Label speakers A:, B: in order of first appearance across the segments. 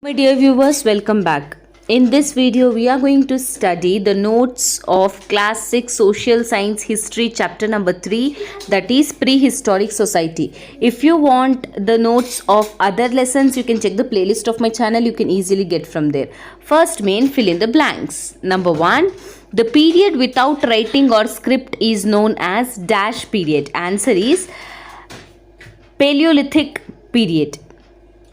A: My dear viewers, welcome back. In this video, we are going to study the notes of Class 6 Social Science History chapter number 3, that is Prehistoric Society. If you want the notes of other lessons, you can check the playlist of my channel. You can easily get from there. First main, fill in the blanks. Number 1, the period without writing or script is known as dash period. Answer is Paleolithic period.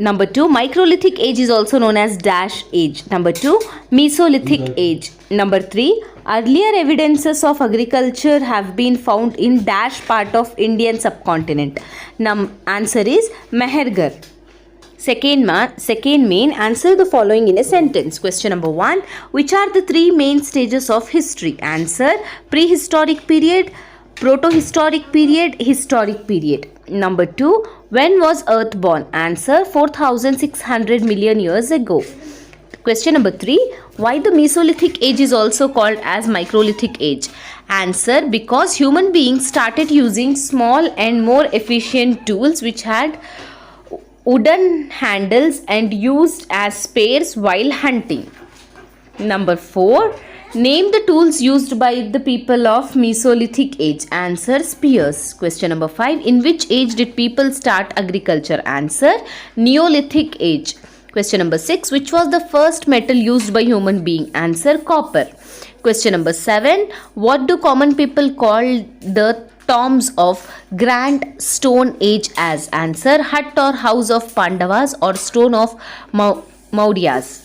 A: Number 2, Microlithic age is also known as dash age. Number 2, Mesolithic age. Number 3, earlier evidences of agriculture have been found in dash part of Indian subcontinent. Answer is Mehergar. Second main, answer the following in a sentence. Question number 1, which are the three main stages of history? Answer, prehistoric period, protohistoric period, historic period. Number 2, when was Earth born? Answer, 4,600 million years ago. Question number 3, why the Mesolithic age is also called as Microlithic age? Answer, because human beings started using small and more efficient tools which had wooden handles and used as spears while hunting. Number 4, name the tools used by the people of Mesolithic age. Answer, spears. Question number 5, in which age did people start agriculture? Answer, Neolithic age. Question number 6, which was the first metal used by human being? Answer, copper. Question number 7, what do common people call the tombs of Grand Stone Age as? Answer, hut or house of Pandavas or stone of Mauryas.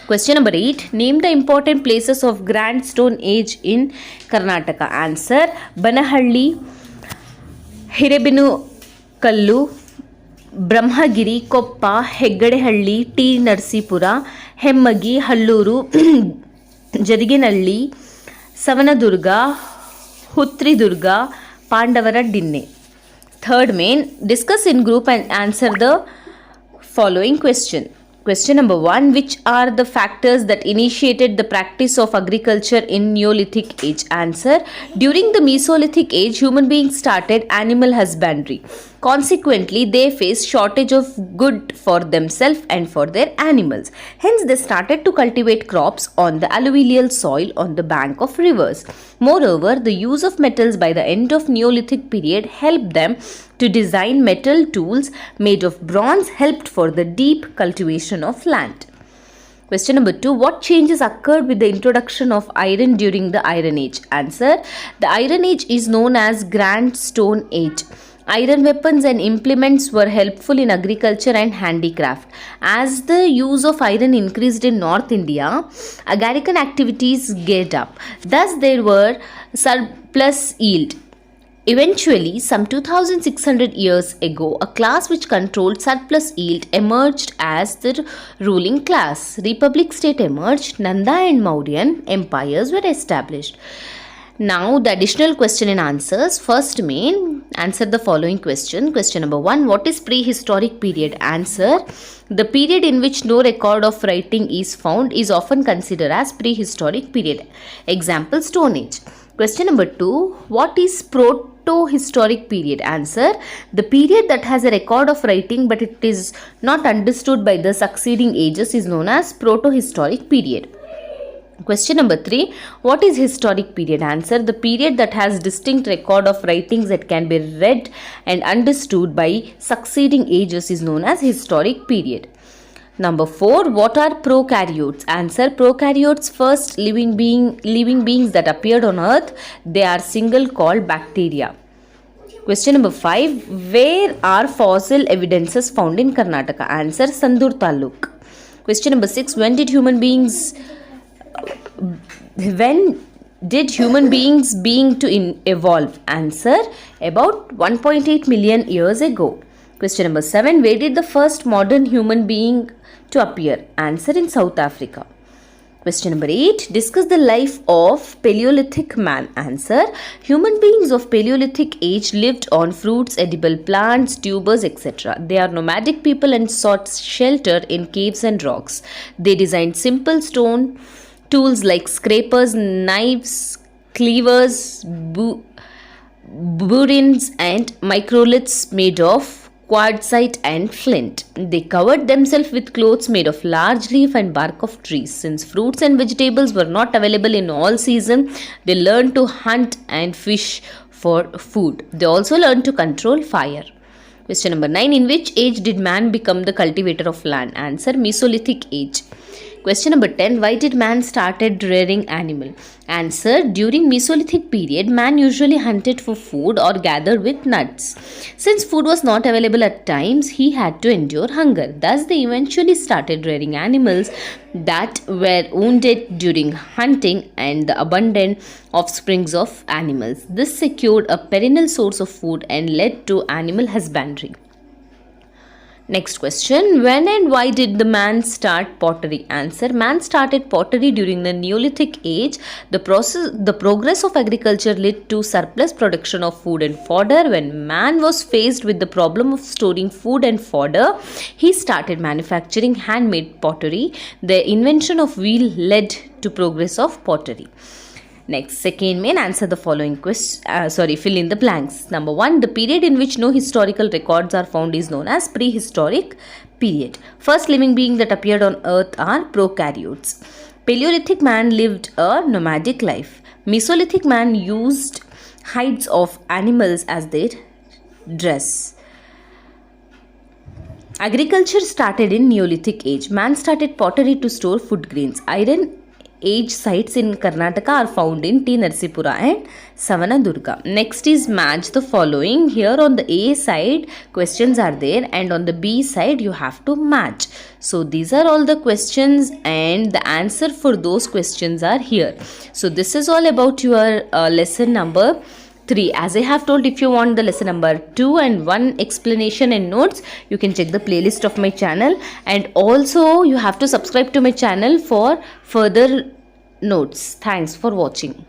A: Question number 8, name the important places of Grand Stone Age in Karnataka. Answer, Banahalli, Hirebenukallu, Brahmagiri, Koppa, Heggadehalli, T. Narsipura, Hemmagi, Halluru, Jadiginalli, Savanadurga, Hutridurga, Pandavara Dinne. Third main, discuss in group and answer the following question. Question number 1, which are the factors that initiated the practice of agriculture in Neolithic age? Answer, during the Mesolithic age, human beings started animal husbandry. Consequently, they faced shortage of good for themselves and for their animals. Hence, they started to cultivate crops on the alluvial soil on the bank of rivers. Moreover, the use of metals by the end of Neolithic period helped them to design metal tools made of bronze, helped for the deep cultivation of land. Question number 2, what changes occurred with the introduction of iron during the Iron Age? Answer, the Iron Age is known as Grand Stone Age. Iron weapons and implements were helpful in agriculture and handicraft. As the use of iron increased in North India, agrarican activities geared up. Thus, there were surplus yield. Eventually, some 2600 years ago, a class which controlled surplus yield emerged as the ruling class. Republic state emerged, Nanda and Mauryan empires were established. Now, the additional question and answers. First main, answer the following question. Question number 1, what is prehistoric period? Answer, the period in which no record of writing is found is often considered as prehistoric period. Example, Stone Age. Question number 2, what is proto-historic period? Answer, the period that has a record of writing but it is not understood by the succeeding ages is known as proto-historic period. Question number 3, what is historic period? Answer, the period that has distinct record of writings that can be read and understood by succeeding ages is known as historic period. Number 4, what are prokaryotes? Answer, prokaryotes, first living beings that appeared on earth. They are single called bacteria. Question number 5, where are fossil evidences found in Karnataka? Answer, Sandur Taluk. Question number 6, when did human beings evolve? Answer, about 1.8 million years ago. Question number 7, where did the first modern human being to appear? Answer, in South Africa. Question number 8, discuss the life of Paleolithic man. Answer, human beings of Paleolithic age lived on fruits, edible plants, tubers, etc. They are nomadic people and sought shelter in caves and rocks. They designed simple stone tools like scrapers, knives, cleavers, burins and microliths made of quartzite and flint. They covered themselves with clothes made of large leaf and bark of trees. Since fruits and vegetables were not available in all season, they learned to hunt and fish for food. They also learned to control fire. Question number 9. In which age did man become the cultivator of land? Answer: Mesolithic age. Question number 10. Why did man started rearing animal? Answer: during Mesolithic period, man usually hunted for food or gathered with nuts. Since food was not available at times, he had to endure hunger. Thus, they eventually started rearing animals that were wounded during hunting and the abundant offsprings of animals. This secured a perennial source of food and led to animal husbandry. Next question. When and why did the man start pottery? Answer: man started pottery during the Neolithic age. The progress of agriculture led to surplus production of food and fodder. When man was faced with the problem of storing food and fodder, he started manufacturing handmade pottery. The invention of wheel led to progress of pottery. Next, second main, answer the following fill in the blanks. Number 1, the period in which no historical records are found is known as prehistoric period. First living being that appeared on earth are prokaryotes. Paleolithic man lived a nomadic life. Mesolithic man used hides of animals as their dress. Agriculture started in Neolithic age. Man started pottery to store food grains. Iron Age sites in Karnataka are found in T. Narsipura and Savanadurga. Next is match the following. Here on the A side questions are there and on the B side you have to match. So these are all the questions and the answer for those questions are here. So this is all about your lesson number 3. As I have told, if you want the lesson number 2 and 1 explanation and notes, you can check the playlist of my channel, and also you have to subscribe to my channel for further notes. Thanks for watching.